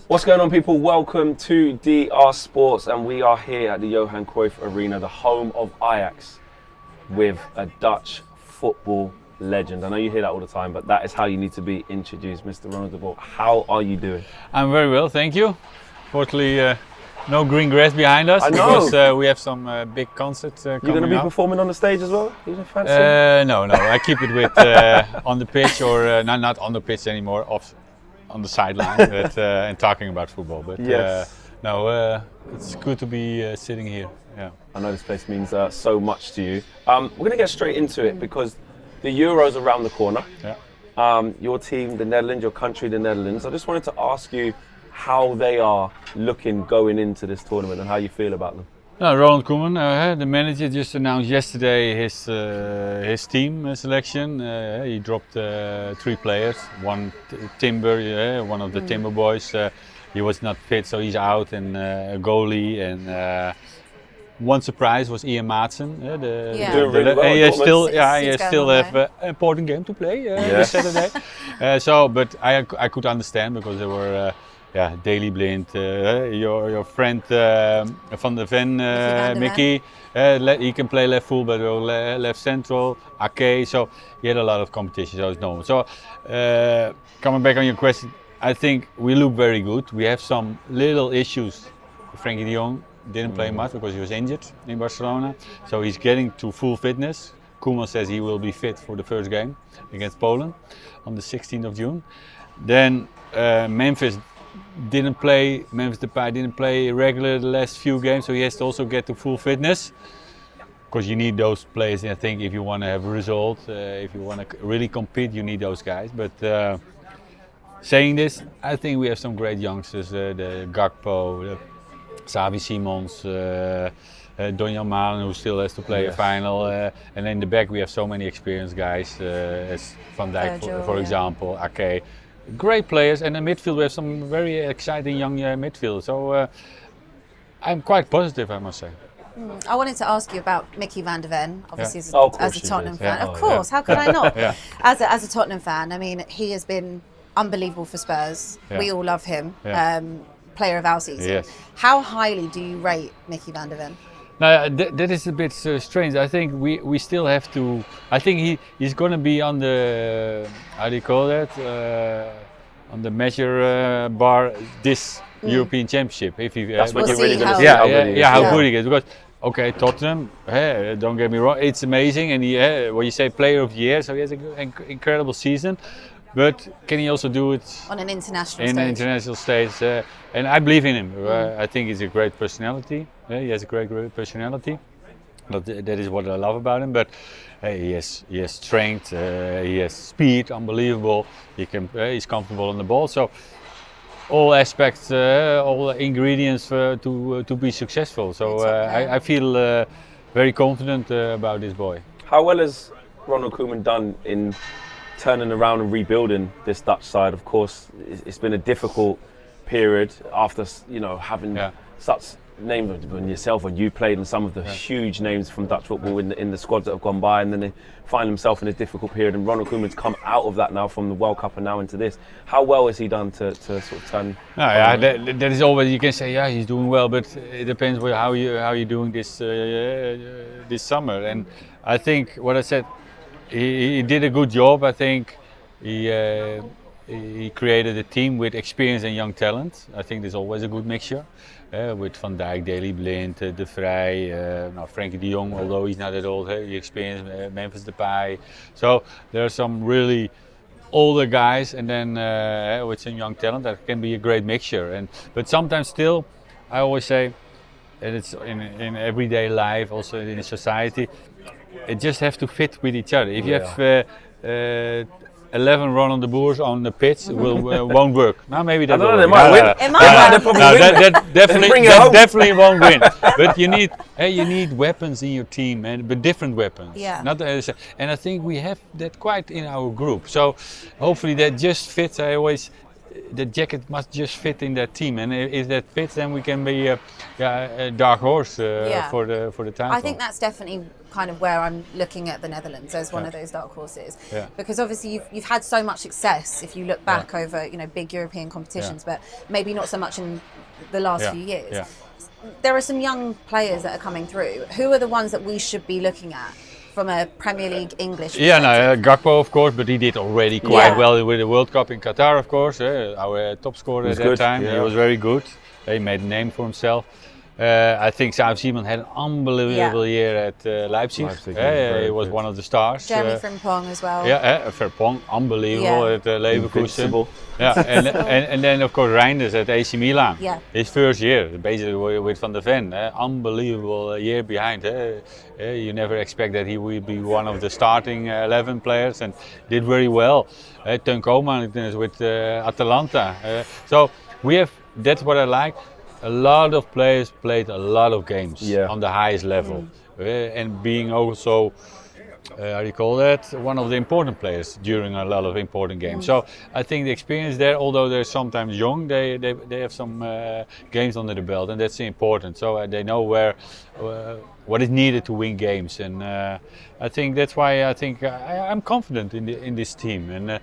What's going on, people? Welcome to DR Sports, and we are here at the Johan Cruyff Arena, the home of Ajax, with a Dutch football legend. I know you hear that all the time, but that is how you need to be introduced. Mr. Ronald, how are you doing? I'm very well, thank you. Fortunately, no green grass behind us because we have some big concerts coming up. You're going to be performing on the stage as well? You don't fancy? No. I keep it with on the pitch or not on the pitch anymore, on the sideline, but, and talking about football. But yes. It's good to be sitting here. Yeah. I know this place means so much to you. We're going to get straight into it because the Euros around the corner. Yeah. Your team, the Netherlands, your country, the Netherlands. I just wanted to ask you how they are looking going into this tournament and how you feel about them. Ronald Koeman, the manager, just announced yesterday his team selection. He dropped 3 players. One Timber, one of the Timber boys. He was not fit, so he's out, and a goalie. And one surprise was Ian Maatsen. Doing really well. He still have an important game to play this Saturday. But I could understand because there were. Daley Blind, your friend Van der Ven, Micky, he can play left full but left central, Ake, so he had a lot of competition, so it's normal. So coming back on your question, I think we look very good. We have some little issues. Frenkie de Jong didn't play much because he was injured in Barcelona, so he's getting to full fitness. Koeman says he will be fit for the first game against Poland on the 16th of June. Then Memphis Depay didn't play regular the last few games, so he has to also get to full fitness. Because you need those players, I think, if you want to have a result, if you want to really compete, you need those guys. But saying this, I think we have some great youngsters, the Gakpo, the Xavi Simons, Donjan Malen, who still has to play a final. And in the back we have so many experienced guys, as Van Dijk, for example, Ake. Great players, and in midfield we have some very exciting young midfield. So I'm quite positive, I must say. I wanted to ask you about Micky van der Ven, obviously as a Tottenham fan. Yeah. Of course, how could I not? Yeah. As a Tottenham fan, I mean, he has been unbelievable for Spurs. Yeah. We all love him. Yeah. Player of our season. Yes. How highly do you rate Micky van der Ven? No, that is a bit strange. I think we still have to. I think he's going to be on the how do you call that? On the measure bar this European Championship. If he, that's what you're really going to see. How good he is. Because Tottenham. Don't get me wrong, it's amazing, and he what you say, player of the year. So he has an incredible season. But can he also do it on an international stage? And I believe in him. I think he's a great personality. He has a great personality. That is what I love about him. But he has strength. He has speed, unbelievable. He's comfortable on the ball. So all aspects, all ingredients to be successful. So I feel very confident about this boy. How well has Ronald Koeman done in turning around and rebuilding this Dutch side? Of course, it's been a difficult period after having such names when yourself, when you played, and some of the huge names from Dutch football in the squads that have gone by, and then they find themselves in a difficult period. And Ronald Koeman's come out of that now from the World Cup and now into this. How well has he done to sort of turn? That is always, you can say he's doing well, but it depends how you're doing this summer. And I think what I said. He did a good job. I think he created a team with experience and young talent. I think there's always a good mixture with Van Dijk, Daley Blind, De Vrij, Frenkie de Jong, although he's not that old. He experienced Memphis Depay. So there are some really older guys, and then with some young talent, that can be a great mixture. But sometimes still, I always say, and it's in everyday life, also in society. It just have to fit with each other. If you have 11 Ronald de Boers on the pitch, won't work. Now maybe that they might win. That definitely won't win. But you need weapons in your team, but different weapons. Yeah. And I think we have that quite in our group. So hopefully that just fits. I always the jacket must just fit in that team, and if that fits, then we can be a dark horse for the title. I think that's definitely kind of where I'm looking at the Netherlands as one of those dark horses, because obviously you've had so much success if you look back over big European competitions, but maybe not so much in the last few years. Yeah. There are some young players that are coming through. Who are the ones that we should be looking at from a Premier League English perspective? Gakpo, of course, but he did already quite well with the World Cup in Qatar, of course. Our top scorer at that time. He was very good. He made a name for himself. I think South Simon had an unbelievable year at Leipzig. He was one of the stars. Jeremy Frimpong as well. Frimpong, unbelievable at Leverkusen. And then of course Reinders at AC Milan. His first year, basically with Van der Ven. Unbelievable year behind. You never expect that he would be one of the starting 11 players, and did very well. Teun Koopman with Atalanta. So we have. That's what I like. A lot of players played a lot of games on the highest level, and being also, how do you call that, one of the important players during a lot of important games. So I think the experience there, although they're sometimes young, they have some games under the belt, and that's important. So they know what is needed to win games, and I think that's why I'm confident in this team, and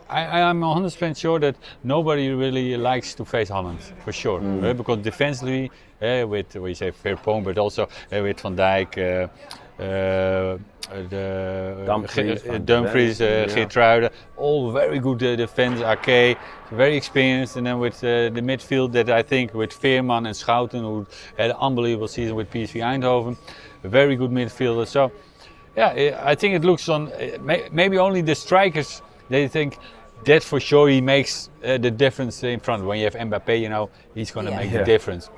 I'm 100% sure that nobody really likes to face Holland, for sure, because defensively, with we say Frimpong, but also with Van Dijk, Dumfries, Geertruiden, all very good defense. Ake, very experienced, and then with the midfield that I think with Veerman and Schouten, who had an unbelievable season with PSV Eindhoven, a very good midfielder. So, I think it looks on maybe only the strikers. They think that for sure he makes the difference in front. When you have Mbappé, he's going to make the difference,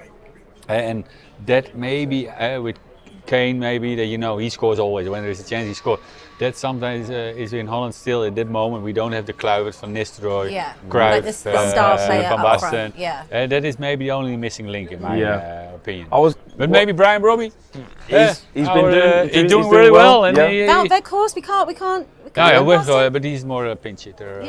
and that maybe with Kane, maybe that he scores always when there's a chance he scores. That sometimes is in Holland still at that moment. We don't have the Kluivert, Van Nistelrooy, Cruyff, like the star player Van up Basten. front. That is maybe the only missing link in my opinion. But maybe Brian Robbie. He's been doing really well. And Weghorst, we can't. But he's more a pinch hitter.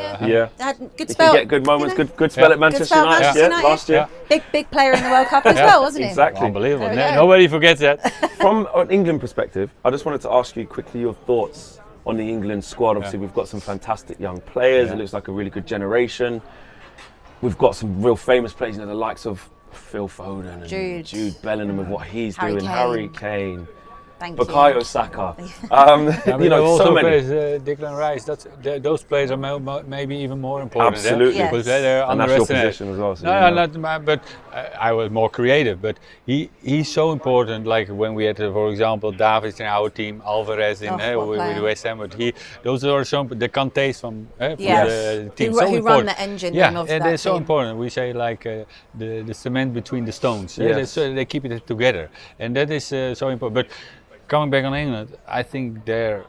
Good spell. He can get good moments. Good spell at Manchester United. Last year. Big player in the World Cup as well, wasn't he? Exactly. Unbelievable. Nobody forgets that. From an England perspective, I just wanted to ask you quickly your thoughts on the England squad. Obviously, we've got some fantastic young players. It looks like a really good generation. We've got some real famous players, the likes of Phil Foden and Jude Bellingham, of what he's doing. Harry Kane. Bukayo Saka. So many. Players, Declan Rice. Those players are maybe even more important. Absolutely, because they're underestimated. Position as well. So but I was more creative. But he's so important. Like when we had, for example, Davids in our team, Alvarez in with West Ham. But those are some the Kantés from the team. Who run the engine. And they're so important. We say like the cement between the stones. They keep it together, and that is so important. But coming back on England, I think they're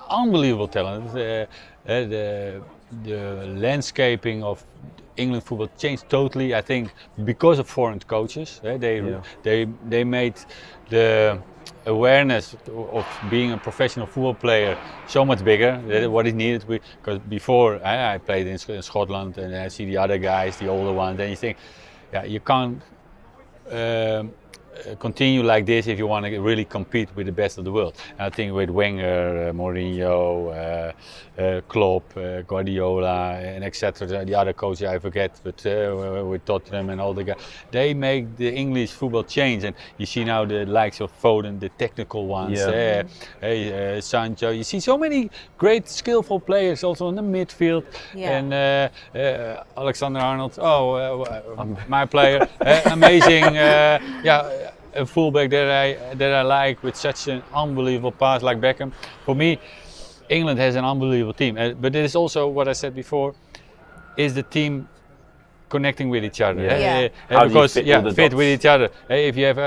unbelievable talent. The landscaping of England football changed totally. I think because of foreign coaches, they made the awareness of being a professional football player so much bigger. What is needed, because before I played in Scotland, and I see the other guys, the older ones, and you think, you can't. Continue like this if you want to really compete with the best of the world. And I think with Wenger, Mourinho, Klopp, Guardiola, and etc. The other coaches I forget, but with Tottenham and all the guys, they make the English football change. And you see now the likes of Foden, the technical ones, Sancho. You see so many great, skillful players also in the midfield. And Alexander Arnold, my player, amazing. A fullback that I like with such an unbelievable pass like Beckham. For me, England has an unbelievable team, but it is also what I said before: is the team connecting with each other? Because fit with each other. If you have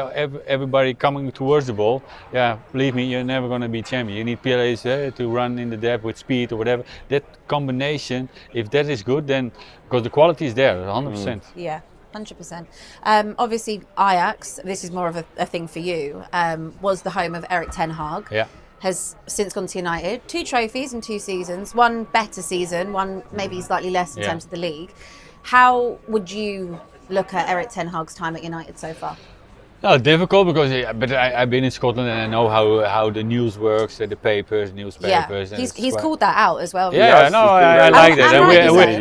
everybody coming towards the ball, believe me, you're never going to be champion. You need players to run in the depth with speed or whatever. That combination, if that is good, then because the quality is there, 100%. 100%. Obviously, Ajax, this is more of a thing for you, was the home of Erik ten Hag. Has since gone to United. 2 trophies in 2 seasons, one better season, one maybe slightly less in terms of the league. How would you look at Erik ten Hag's time at United so far? No, difficult because I've been in Scotland and I know how the news works, the papers, newspapers. Yeah, and he's called that out as well. Yeah, no, I like that. And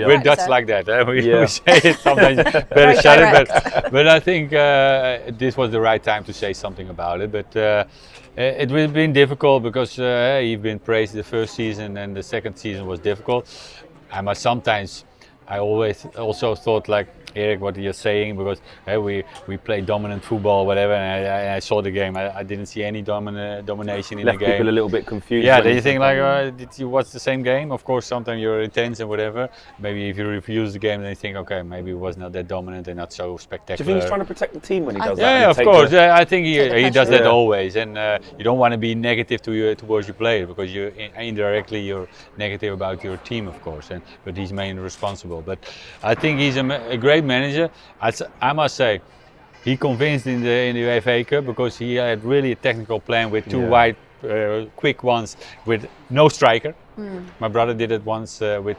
we're Dutch so. like that. We say it sometimes better shut it, but I think this was the right time to say something about it. But it would have been difficult because he's been praised the first season and the second season was difficult. I always also thought like, Erik, what you're saying, because we play dominant football, whatever, and I saw the game. I didn't see any domination in the game. Left people a little bit confused. Yeah, they think like, did you watch the same game? Of course, sometimes you're intense and whatever. Maybe if you review the game, then you think, okay, maybe it was not that dominant and not so spectacular. Do you think he's trying to protect the team when he does that? Yeah, of course. I think he does that always, and you don't want to be negative towards your player because you indirectly you're negative about your team, of course. But he's mainly responsible. But I think he's a great manager. I must say, he convinced in the FA Cup because he had really a technical plan with two wide, quick ones with no striker. My brother did it once with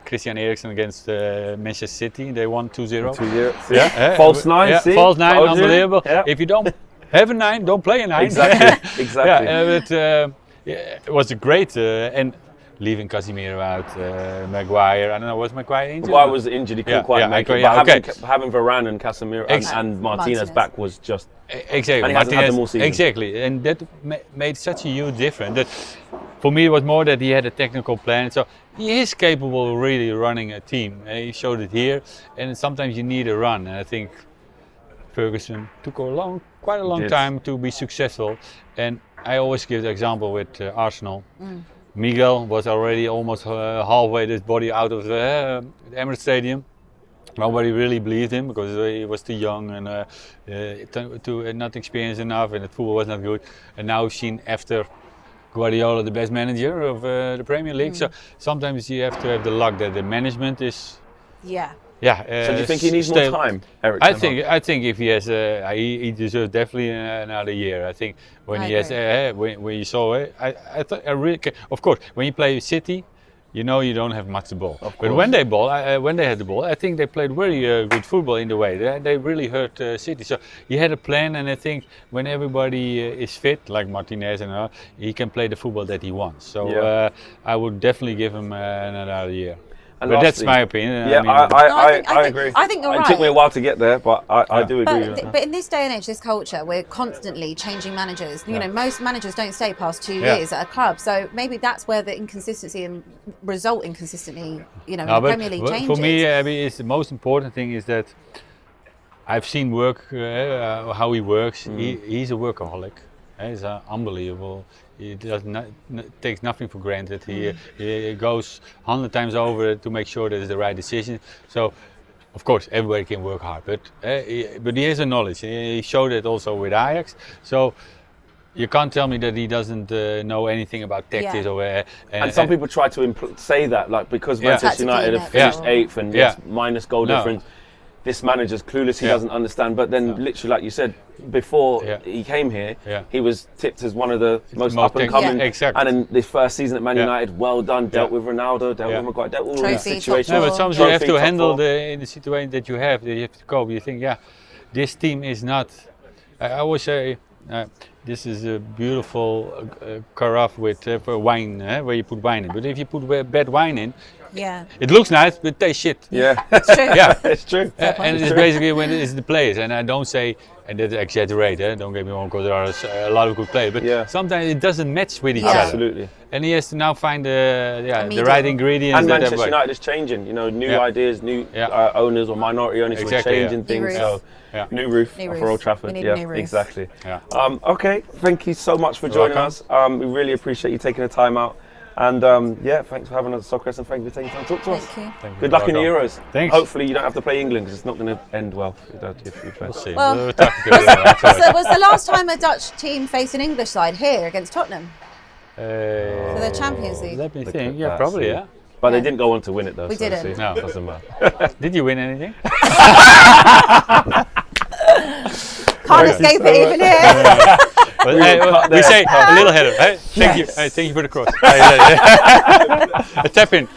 Christian Eriksen against Manchester City. They won 2-0. 2-0. Yeah, false nine. Yeah, see? false nine, unbelievable. Yeah. If you don't have a 9, don't play a 9. Exactly. It was a great and. Leaving Casemiro out, Maguire. I don't know, was Maguire injured? Maguire was injured, he couldn't quite make it. But having Varane and Casemiro and Martinez back was just... Exactly. And he hasn't had them all season. Exactly, and that made such a huge difference. That for me, it was more that he had a technical plan. So he is capable of really running a team. He showed it here, and sometimes you need a run. And I think Ferguson took quite a long time to be successful. And I always give the example with Arsenal. Miguel was already almost halfway his body out of the Emirates Stadium. Nobody really believed him because he was too young and not experienced enough, and the football was not good. And now we've seen after Guardiola the best manager of the Premier League. So sometimes you have to have the luck that the management is. Yeah. So do you think he needs more time, Erik? I think if he has, he deserves definitely another year. I think when he has, when you saw it, I thought of course, when you play City, you know you don't have much the ball. But when they had the ball, I think they played very good football in the way. They really hurt City. So he had a plan, and I think when everybody is fit, like Martinez and all, he can play the football that he wants. So I would definitely give him another year. And but lastly, that's my opinion. Yeah, I agree. I think you're right. It took me a while to get there, but I do agree with that. But in this day and age, this culture, we're constantly changing managers. You know, most managers don't stay past 2 years at a club. So maybe that's where the inconsistency and result inconsistently, in the Premier League changes. For me, Abbi, the most important thing is that I've seen how he works. He's a workaholic. He's unbelievable. He takes nothing for granted. He goes 100 times over to make sure that it's the right decision. So, of course, everybody can work hard, but he has a knowledge. He showed it also with Ajax. So you can't tell me that he doesn't know anything about tactics. And some people try to say that, like because Manchester United have finished 8th and minus goal difference. This manager's clueless, he doesn't understand. But then, literally, like you said, before he came here, he was tipped as one of the most up and coming. And in this first season at Man United, well done, dealt with Ronaldo, dealt with Maguire, dealt with all these situations. No, but sometimes you have to handle in the situation that you have to cope. You think, this team is not. I always say, this is a beautiful carafe with for wine, where you put wine in. But if you put bad wine in, it looks nice, but it tastes shit. Yeah, it's true. It's true. And it's basically when it's the players, and I don't say, and that's exaggerate, don't get me wrong, because there are a lot of good players, but sometimes it doesn't match with each other. Absolutely. And he has to now find the right ingredients. And Manchester United is changing, new ideas, new owners or minority owners are changing things. So new roof for Old Trafford. We need a new roof. Exactly. Okay, thank you so much for joining us. We really appreciate you taking the time out. And thanks for having us at Socceroos, and thank you for taking time to talk to us. Thank you. Good luck in the Euros. Thanks. Hopefully you don't have to play England because it's not going to end well if you play. We'll see. Well, was the last time a Dutch team faced an English side here against Tottenham? For the Champions League? Let me think. Yeah, probably, But they didn't go on to win it though. We didn't. No. Doesn't matter. Did you win anything? Can't escape it even here. We say a little header. Hey, thank you. Hey, thank you for the cross. A tap in.